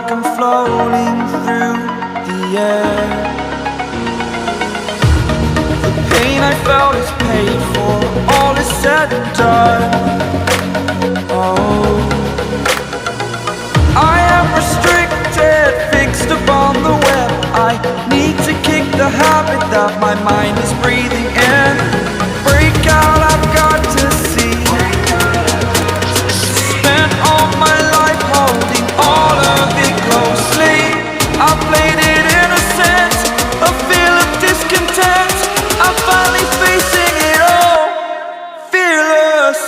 like I'm floating through the air. The pain I felt is paid for, all is said and done. Oh, I am restricted, fixed upon the web. I need to kick the habit that my mind is breathing in. Break out, I've got to see. Spent all my life holding all of it closely. I played it innocent, a feel of discontent. I'm finally facing it all, fearless.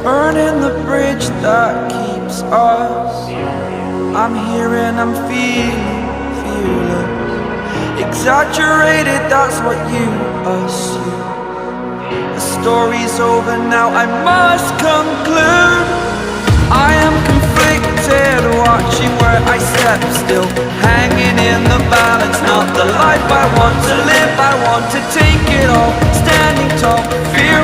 Burning the bridge that keeps us. I'm here and I'm feeling fearless. Exaggerated, that's what you assume. The story's over now, I must conclude. I am conflicted, watching where I step still, hanging in the balance. Not the life I want to live, I want to take it all. Standing tall, fear